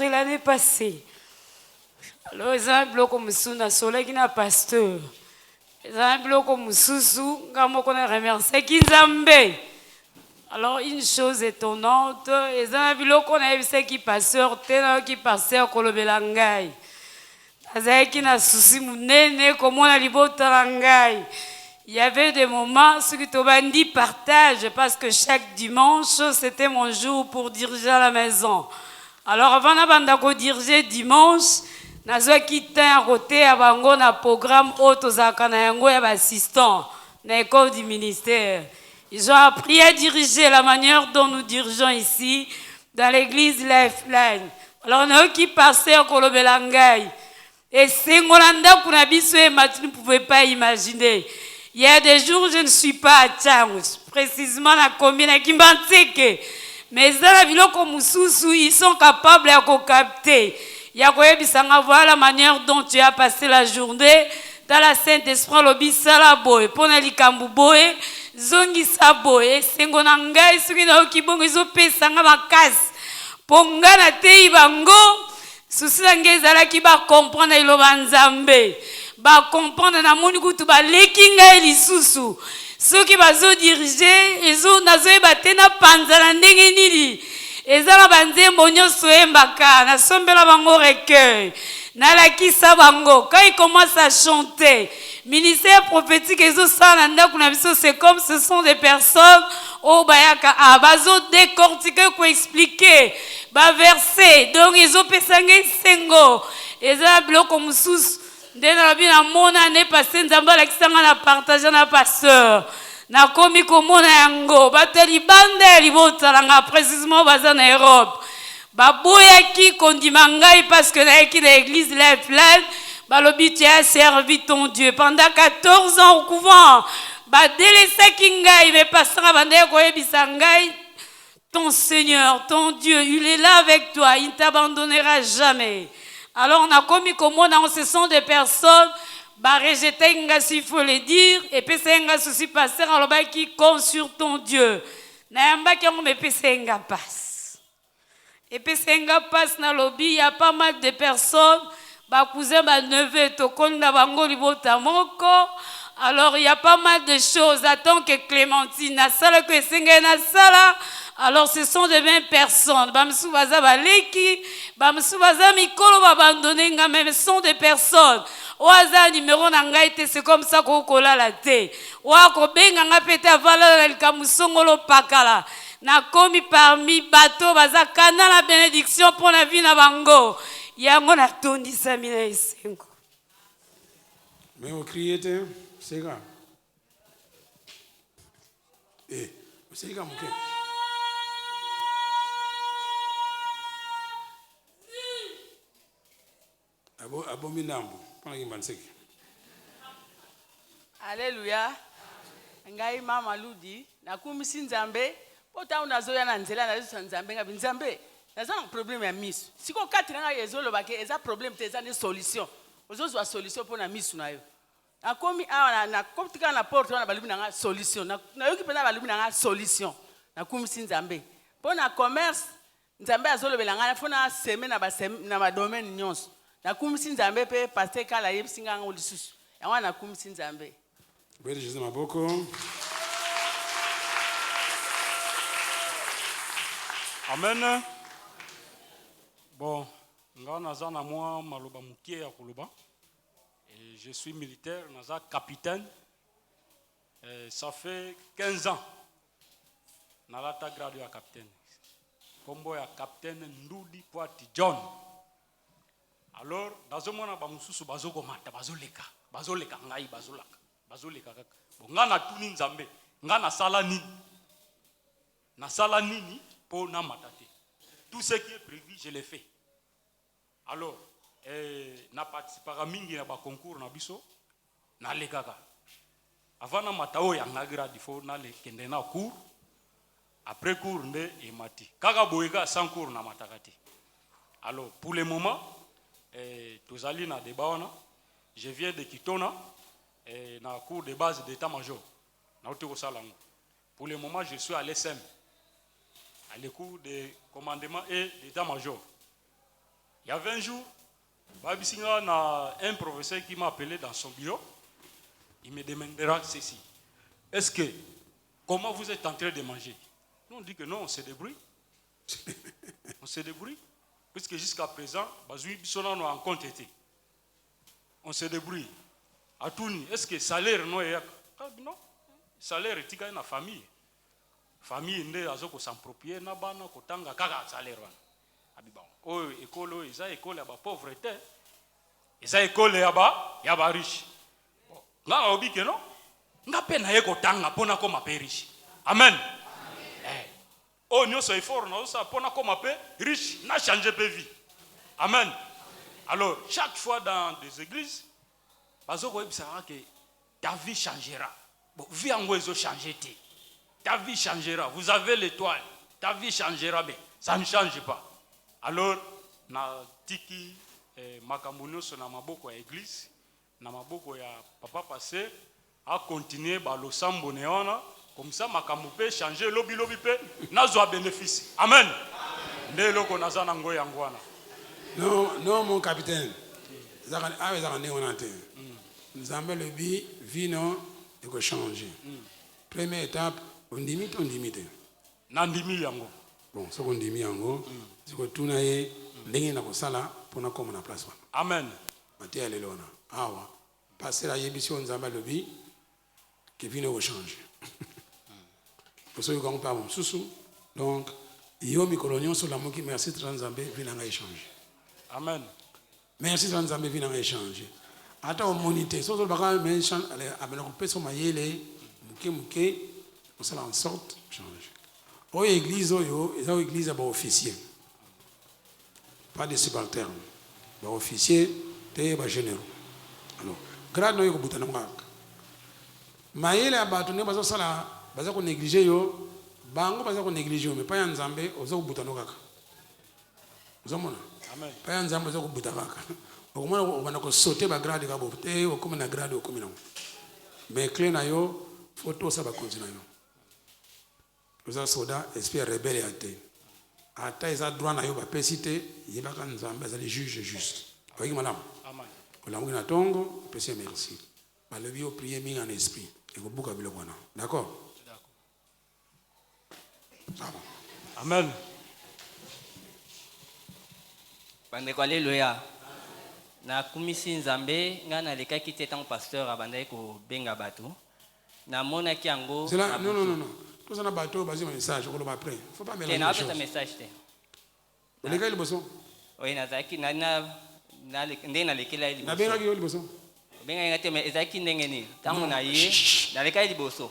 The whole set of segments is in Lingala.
l'année passée. Alors, ils ont un bloc comme Souna Soleil qui n'a pasteur. Ils ont un bloc comme Soussou, quand on remercie Kinzambe. Alors, une chose étonnante, ils ont un bloc qu'on a vu qui pasteur, qui pasteur Kolobelangai. Azaki na souci munene comme on a libotarangai. Il y avait des moments ce que Tobandi partage parce que chaque dimanche c'était mon jour pour diriger à la maison. Alors avant de diriger dimanche, nazo quitté à côté à bango na programme autozaka na yango ya assistant na école du ministère. Ils ont appris à diriger la manière dont nous dirigeons ici dans l'église Lifeline. Alors on a qui passait au Kolobelangai. Et c'est Ngolanda Kunabiso et Mathieu ne pouvaient pas imaginer. Il y a des jours où je ne suis pas à Tchangos, précisément la commune à Kimbantseke. Mais dans la ville comme Moussoussou, ils sont capables de capter. Il y a voir la manière dont tu as passé la journée dans la Saint-Esprit, l'Obi Salaboy, Ponali Kambuboy, Zongi Saboy, Sengonangai, Sugina Okibong, Isope Sangamakas, Pongana Tei Bango. Souci d'angezala qui va comprendre le banzambe, va comprendre na moni kutu ba lekinga elisusu. Ceux qui va zo diriger, ezo nazo batena panzana ndenge nini. Ezala banzembo nyonso embaka na sombela bango recueil. Na la kisa bango, quand il commence à chanter, ministère prophétique ezo sana ndako na biso, c'est comme ce sont des personnes au bayaka bazo décortiquer pour expliquer. Ba verset donc ils ont pesangé sengo eza bloko mususu ndena la bina mona ne passé nzamba la kisanga na partager na pasteur na komi komona yango bateli bande libotala précisément baza na Europe baboya ki kondimangai parce que na ki l'église Lifeline balobi tu as servi ton Dieu pendant 14 ans au couvent ba délaissé kingai mais pasteur bande ko ebisangai. Ton Seigneur, ton Dieu, il est là avec toi, il ne t'abandonnera jamais. Alors on a commis comme on ce sont des personnes, rejeter s'il faut le dire, et puis c'est un souci passer en le qui compte sur ton Dieu. N'ayamba qui on me pesenga passe. Et puis c'est un passe dans le lobby, il y a pas mal de personnes, cousin, neveu, tokonda bango libota moko. Alors il y a pas mal de choses. Attends que Clémentine, na sala que senga na sala. Alors ce sont des 20 personnes. Bamsou baza baleki, bamsou baza mikolo abandonné mais ce sont des personnes. Oaza numéro nangai te c'est comme ça qu'on kola la te. Wa ko benga nga pete avala la kamusongolo pakala. Na komi parmi bateau baza kana la bénédiction pour la vie na bango. Yango na tondi samina isengo. Mais au crier c'est grave. Eh, c'est grave OK. Alléluia. Ngai mama ludi na kumisi nzambe pota unazoya na nzela na yesu nzambe ngabi nzambe naza na problème ya misu siko kati nga yezolo bake eza problème te eza ni solution ozozwa solution pona misu na yo akomi awa na koptika na porte wana balubi na solution na yoki pena balubi na solution na kumisi nzambe pona commerce nzambe azolobela nga fona seme na ba domaine nyonso na kumisi nzambe pe pasteur kala yebsinga ngo lisusu yango na kumisi nzambe. Beli Jésus maboko. Amen. Bon, nga naza na moi maloba mukie ya koloba. Et je suis militaire, naza capitaine. Et ça fait 15 ans. Nalata grade ya capitaine. Kombo ya capitaine Ndudi Poati John. Alors, dans ce moment, bamususu bazoko mata bazoleka ngai bazoleka kaka. Bon, nga na tuni nzambe, nga na sala nini pour na matate. Tout ce qui est prévu, je l'ai fait. Alors, na participera mingi na ba concours na biso na lekaka. Avant na matao ya ngagra il faut na le kende na cours. Après cours nde emati. Kaka boyeka sans cours na matakati. Alors, pour le moment, tozali na débat, je viens de Kitona na cours de base d'état-major. Pour le moment, je suis à l'SM, à l'écoute de commandement et d'état-major. Il y avait un jour, Babisinga a un professeur qui m'a appelé dans son bureau. Il me demandera ceci. Est-ce que, comment vous êtes en train de manger? Nous on dit que non, on se débrouille. On se débrouille. Puisque jusqu'à présent, en compte été. On se débrouille. À Touni, est-ce que salaire non est non? Salaire est dans la famille. Famille nde azoko s'approprier na bana kotanga kaka salaire wana. Abiba. Oh école eza école ya ba pauvreté. Eza école ya ba riche. Nga obi ke non? Nga pe na ye kotanga pona ko ma riche. Amen. Oh nyoso effort na ça pona ko ma riche na changer pe vie. Amen. Alors chaque fois dans des églises bazoko ebisaka que ta vie changera. Bon, vie en gozo changer té. Ta vie changera. Vous avez l'étoile. Ta vie changera, mais ça ne change pas. Alors, na tiki makamuno so na maboko ya église, na maboko ya papa passé, a continuer ba lo sambo neona, comme ça makamu peut changer lobi pe, na zo bénéfice. Amen. Nde loko nazana ngoya ngwana. Non, non, mon capitaine. Avec ça, on a nous avons le vie non, il faut changer. Première étape, on limite. Nandimi yango. Bon, ce qu'on dit yango, c'est que tout n'a eu l'ingé na kosala pour na comme na place. Amen. Maté à l'élona. Ah ouais. Passer la yébition nous avons le vie qui vient au changer. Pour ceux qui ont pas mon sous. Donc, yomi colonion sur la moki merci Tranzambé vient à échanger. Amen. Merci Tranzambé vient à échanger. Attends, monité. Sauf que le bagage mention, avec le peso mayele, muke, on s'en en sorte changer. Au église, ils ont église à officier, pas de subalterne. Les officiers, c'est les généraux. Alors, grâce à nous, ils ont mayele à bâtonner, parce que ça, parce qu'on néglige yo, bango parce qu'on néglige yo, mais pas en Zambé, aux autres boutano kaka. Vous avez Amen. pas en Zambé, aux autres boutano kaka. Au moins, on va sauter la grade de Gaboté, ou comme la grade au communal. Mais clé na yo, photo ça va continuer. Vous avez soda, esprit rebelle à terre. À terre, ils ont droit à la pécité, il y a pas de juge juste. Voyez, madame. Amen. On a un tongo, merci. Mais le vieux prier mis en esprit. Et vous bouclez le bon. D'accord? D'accord. Amen. Bandeko alléluia. Na kumisi nzambe nga na leka ki tetan pasteur abandai ko benga batu. Na mona ki yango. Non. Tout ça na bateau basé un message on va après. Faut pas mélanger les choses. Un message te. Les gars, ils bossent. Oui, na zaki na ndena lekela ili. Na benga ki ils bossent. Benga ngate me ezaki ndenge ni. Tango na ye na leka ili bosso.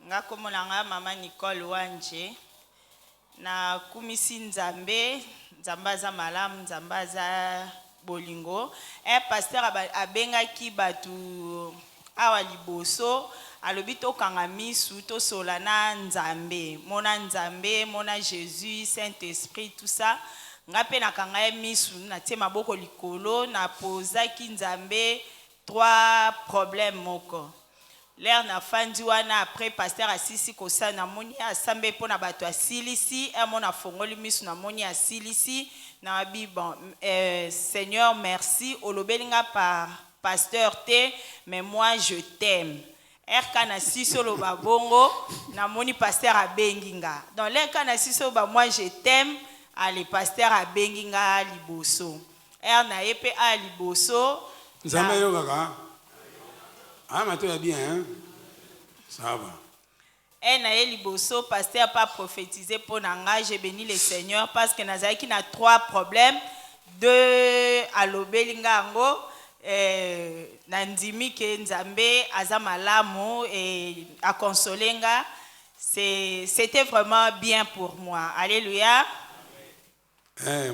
Nga komolanga mama Nicole Wanje na kumisi nzambe aza malamu nzambe aza bolingo pasteur abengaki batu awa liboso alobi tokanga misu tosola na nzambe mona Jésus Saint-Esprit tout ça nga pe nakanga misu na tie maboko likolo na pozaki nzambe 3 problèmes moko. L'air na fandi wana après pasteur asisi kosa na moni asambe pona bato asilisi mona fongoli misu na moni asilisi na bi bon Seigneur merci olobelinga par pasteur te mais moi je t'aime kana siso lo babongo na moni pasteur abenginga dans l'air kana siso ba moi je t'aime allez pasteur abenginga liboso na yepe a liboso nzambe yo kaka. Ah, maintenant, il bien, hein? Ça va. Na liboso, pasteur pas prophétisé pour nanga, j'ai béni le Seigneur parce que nazaki na 3 problèmes. 2 alobelinga ngo nandimi ke nzambe azamalamu a consolenga C'était vraiment bien pour moi. Alléluia.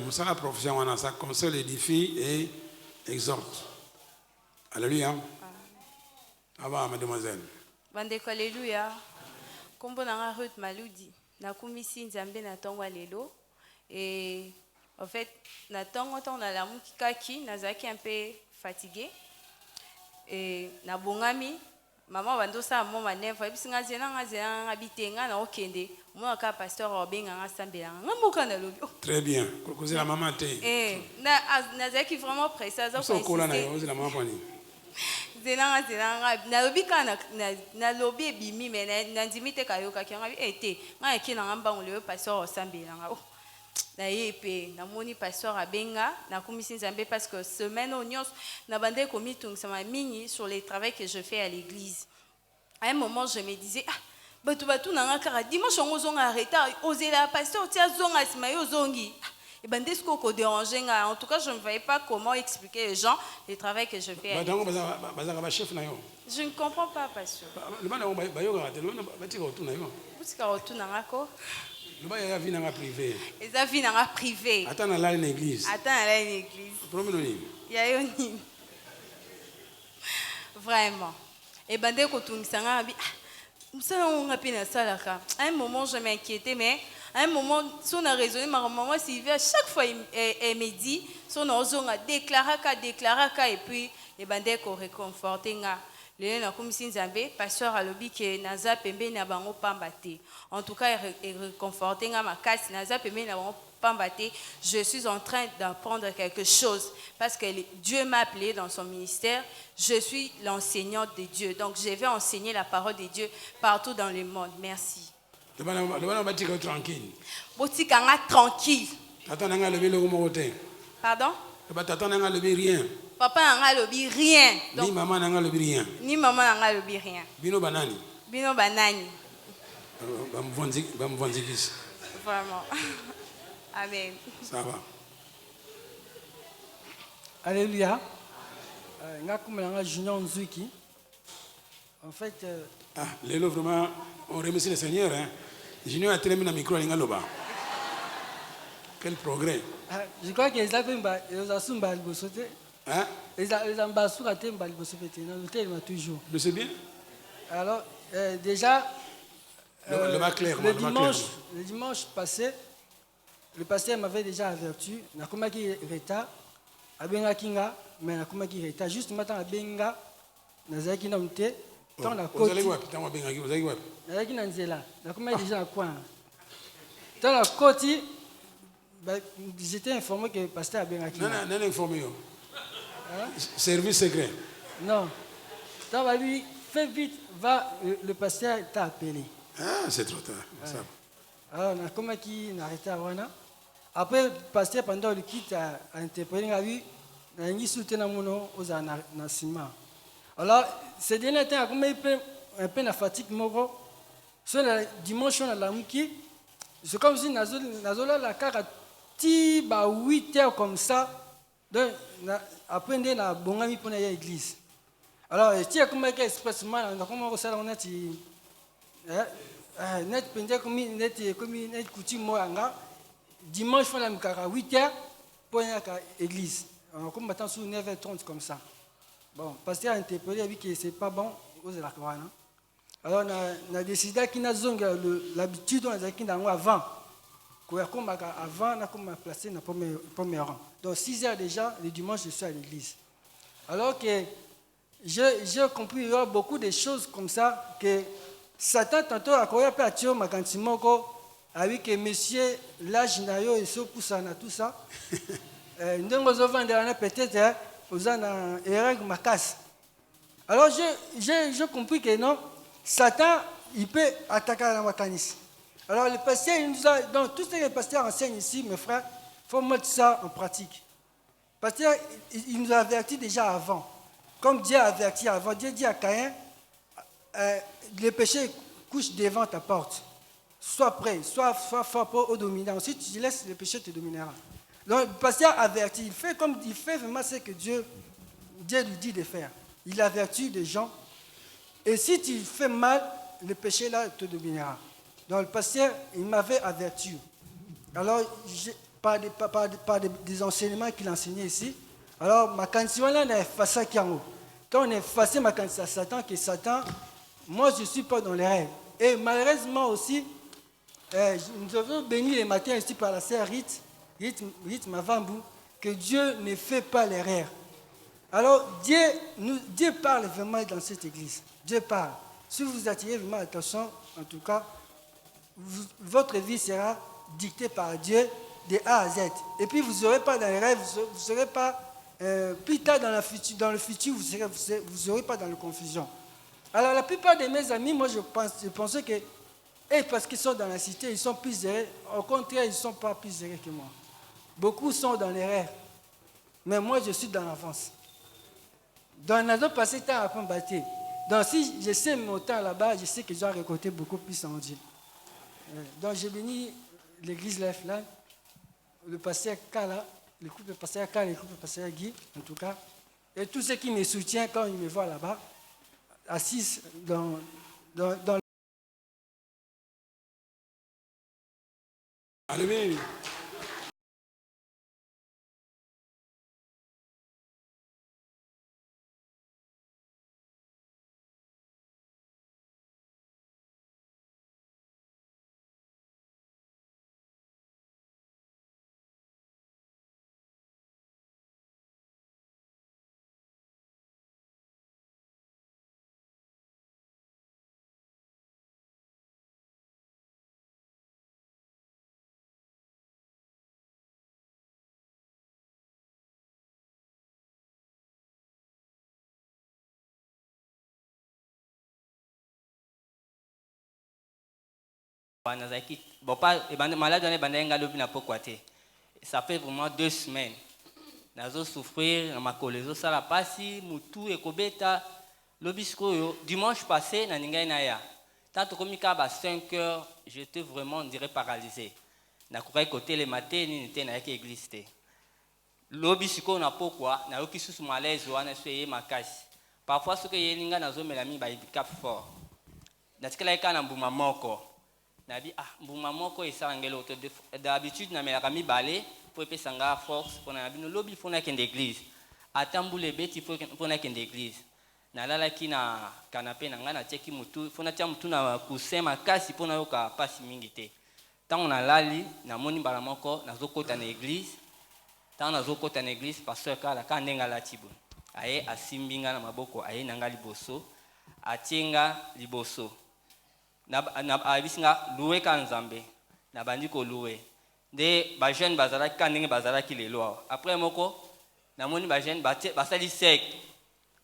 Moussa la profession, on a ça, console, édifie et exhorte. Alléluia. Ah bah, mademoiselle. Bandeko alléluia. Kombo nanga Ruth Maludi. Nakumisi nzambe na tongo lelo. Et en fait, na tongo ton na la mukikaki, nazaki un peu fatigué. Et na bongami, maman bandosa mo maneva, ebisinga zena ngabitenga na okende. Moi ka pasteur obenga ngasambela. Ngamuka na lobi. Très bien. Cause la maman te. Nazaki vraiment pressé za ko kola na yo, la maman pani. Zena na lobi kana na lobi ebimi mais na ndimite kayoka ki ngabi ete nga ekina ngamba ngolo pasteur osambela nga. Na yepe na moni pasteur abenga na komisi nzambe parce que semaine onions na bande komi tungisa mingi sur les travaux que je fais à l'église. À un moment je me disais batu nanga kara dimanche on zonga arrêta osela pasteur tia zonga simayo zongi. Et ben dès qu'on dérange, en tout cas, je ne voyais pas comment expliquer aux gens le travail que je fais. Je ne comprends pas, pasteur. Les avis dans la privé. Attends, on a une église. Il y a une. Vraiment. Et ben dès qu'on tourne, ça a à un moment, je m'inquiétais, mais à un moment, si on a raisonné, ma maman Sylvie, à chaque fois, elle me dit, si on a déclaré, et puis, les bandits qu'on réconforte, pasteur a lobby que naza pembe na bango pambate. En tout cas, il réconforte ma casse naza pembe na bango pambate. Je suis en train d'apprendre quelque chose parce que Dieu m'a appelé dans son ministère. Je suis l'enseignante de Dieu, donc je vais enseigner la parole de Dieu partout dans le monde. Merci. Tranquille. Botikanga tranquille. Pardon? Rien. Papa n'a lobi rien. Donc, ni maman n'a lobi rien. Ni maman n'a lobi rien. Bino banani. Bino banani. Vraiment. Amen. Ça va. Alléluia. Nga Junior Nzuki. En fait. Lélo, vraiment, on remercie le Seigneur. Hein. Junior a terminé le micro à l'Ingaloba. Quel progrès. Je crois que les Azumba Albosote. Hein? Les ambassadeurs à Temba Albosote. Toujours. Je sais bien. Alors, déjà. Le dimanche passé, le pasteur m'avait déjà averti. Nakomaki Reta. Abenga Kinga. Mais Nakomaki Reta. Juste maintenant, Abenga. Nazaki Namte. Dans la côte. Nazaki Nanzela. Nakomaki déjà à quoi? Dans la côte. J'étais informé que le pasteur Abenga Kinga. Non, informé. Service secret. Non. Dans la vie, fais vite, va, le pasteur t'a appelé. Ah, c'est trop tard. Alors, on a comme qui n'a arrêté avant. Après, le pasteur, pendant le kit, a interprété la vie, il a soutenu aux Nassima. Alors, ces derniers temps, comme un peu de fatigue, sur le dimanche, on a la mouki. C'est comme si Nazola la carte 8 heures comme ça. Donc, après, on a bongami pour l'église. Alors, si on a comme expressement, on a comme ça, on a dit, net pendant comme net coutume moi dimanche on a mis 8 heures pour l'église. On a comme maintenant sur 9h30 comme ça. Bon, pasteur a interpellé avec que c'est pas bon aux la Corana. Alors on a décidé qu'il a l'habitude on a dit avant. Comme avant on a comme placé dans le premier rang. Donc 6 heures déjà le dimanche je suis à l'église. Alors que j'ai compris il y a beaucoup de choses comme ça que Satan tantôt a quoi à Tio Makantimoko avec monsieur l'âge nayo et so poussana tout ça. Ndongo zo vendre peut-être aux en erreur makas. Alors j'ai compris que non Satan il peut attaquer la makanis. Alors le pasteur il nous a donc tout ce que le pasteur enseigne ici mes frères, faut mettre ça en pratique. Pasteur il nous a averti déjà avant. Comme Dieu a averti avant, Dieu dit à Caïn le péché couche devant ta porte. Sois prêt, sois fort au dominant. Ensuite, tu laisses le péché te dominera. Donc, le pasteur avertit. Il fait comme il fait vraiment ce que Dieu lui dit de faire. Il avertit des gens. Et si tu fais mal, le péché là te dominera. Donc le pasteur, il m'avait averti. Alors, par des enseignements qu'il enseignait ici, alors ma candidature là, on a effacé qui en haut. Quand on a effacé ma candidature à Satan, que Satan, moi je ne suis pas dans les rêves. Et malheureusement aussi, nous avons béni les matins ici par la sœur Rite Mavambou, que Dieu ne fait pas l'erreur. Alors Dieu parle vraiment dans cette église. Dieu parle. Si vous attirez vraiment l'attention, en tout cas, votre vie sera dictée par Dieu de A à Z. Et puis vous n'aurez pas dans les rêves, vous ne serez pas plus tard dans le futur, vous n'aurez pas dans la confusion. Alors la plupart de mes amis, moi je pensais que, parce qu'ils sont dans la cité, ils sont plus errés. Au contraire, ils ne sont pas plus errés que moi. Beaucoup sont dans l'erreur. Mais moi je suis dans l'avance. Donc nous avons passé le temps à combattre. Donc si je sais mon temps là-bas, je sais que je dois récolter beaucoup plus en Dieu. Donc j'ai béni l'église Lifeline, le pasteur Kala, le couple pasteur Kala et le couple pasteur Guy, en tout cas, et tous ceux qui me soutiennent quand ils me voient là-bas, assis dans Allez. Ça fait vraiment 2 semaines. Nazo souffrir, na makolezo sala pasi, mutu ekobeta, lobisko dimanche passé na ningai na ya. Tant comme à 5 heures, j'étais vraiment, on dirait, paralysé. Na courais côté les matins, ni n'était na yaki église. Lobisko na pourquoi, na yoki sous malaise ou na suye makasi. Parfois ce que yelinga nazo melami ba cap fort. Na tikala yaka na mbuma moko. Nabi mbuma moko esangelo d'habitude na melaka mi balé pour pesanga force pour na bino lobi fona kende église. Atambule beti fona kende église. Na lala kina canapé na ngana teki mutu fona tia mutu na kusema kasi pona yoka pasi mingi te. Tant na lali na moni bala moko nazokota na église. Tant nazokota na église pasteur kala kandenga la tibu. Aye asimbinga na maboko aye nanga liboso atinga liboso. Na bisinga loué ka nzambe na bandi ko loué de ba jeune bazala kanenge bazala ki lelo après moko na moni ba jeune basali sec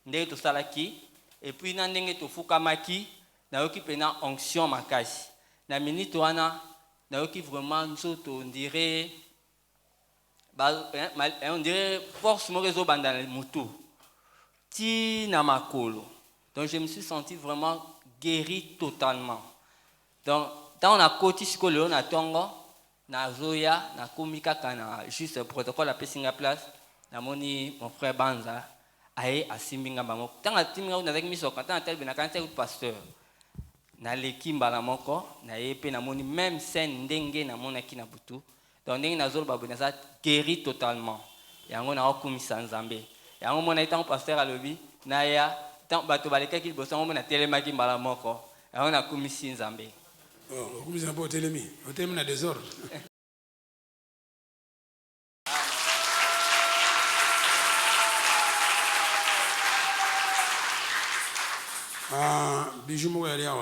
ndenge to salaki et puis na ndenge to fukamaki na yoki pena onction makasi na minute wana na yoki vraiment nzoto on dirait force mo réseau banda mutu ti na makolo. Donc je me suis senti vraiment guéri totalement. Donc, quand on a côté scolaire, on a tongo, na zoya, na komika kana juste protocole à Pessinga place, na moni mon frère Banza, aye asimbinga bamoko. Tant a timinga on avec miso quand on tel ben quand tel pasteur. Na lekimba la moko, na yepe na moni même scène ndenge na mona ki na butu. Donc ndenge na zolo babu na ça guéri totalement. Yango na okumisa nzambe. Yango mona itan pasteur alobi na ya tant bato baleka ki bosango mona telemaki mbala moko. Yango na kumisi nzambe. Oh, vous avez pas télémi. Au thème na désordre. Bijou mo yali awa.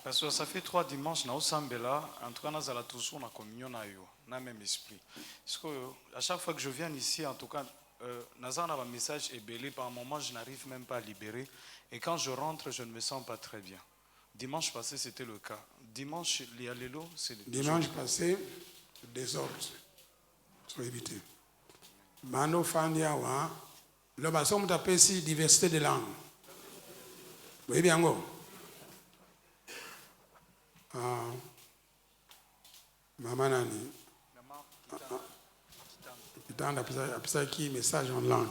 Parce que ça fait 3 dimanches, na Osambela, en tout cas, nous avons toujours la communion na yo, na même esprit. Parce que à chaque fois que je viens ici, en tout cas, nous avons un message ébélé. Par un moment, je n'arrive même pas à libérer. Et quand je rentre, je ne me sens pas très bien. Dimanche passé, c'était le cas. Dimanche, Lialélo, c'est le dimanche passé, désordre. Soyez évité. Mano Fandia, le basson t'a ici diversité de langues. Vous voyez bien, Maman Nani. Putain, après qui message en langue.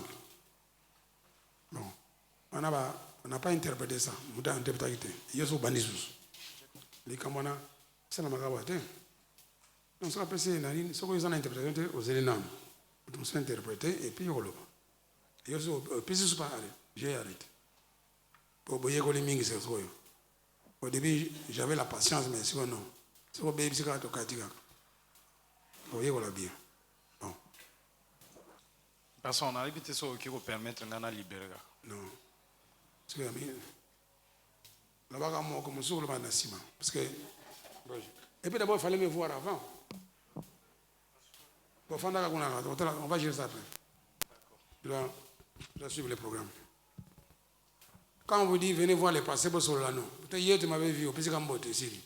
Bon, on n'a pas interprété ça. On a interprété. Il y a ce banisus. Les Kamana, c'est la magabate. On s'est appelé Nani, ce qu'ils ont interprété aux éléments. On s'est interprété et puis on l'a. Il y a ce puis pas arrêté. J'ai arrêté. Pour boyer les mingi c'est quoi. Au début, j'avais la patience, mais sinon non. C'est quoi baby c'est quoi to katika. Vous voyez voilà bien. Bon. Parce qu'on a habité ça qui vous permettre de libérer. Non. Parce que là-bas, moi, comme sur le Nassima. Parce que. Et puis d'abord, il fallait me voir avant. Pour faire on va gérer ça après. Je dois suivre le programme. Quand on vous dit venez voir les passés sur l'anneau, peut-être hier tu m'avais vu au petit Cambote ici.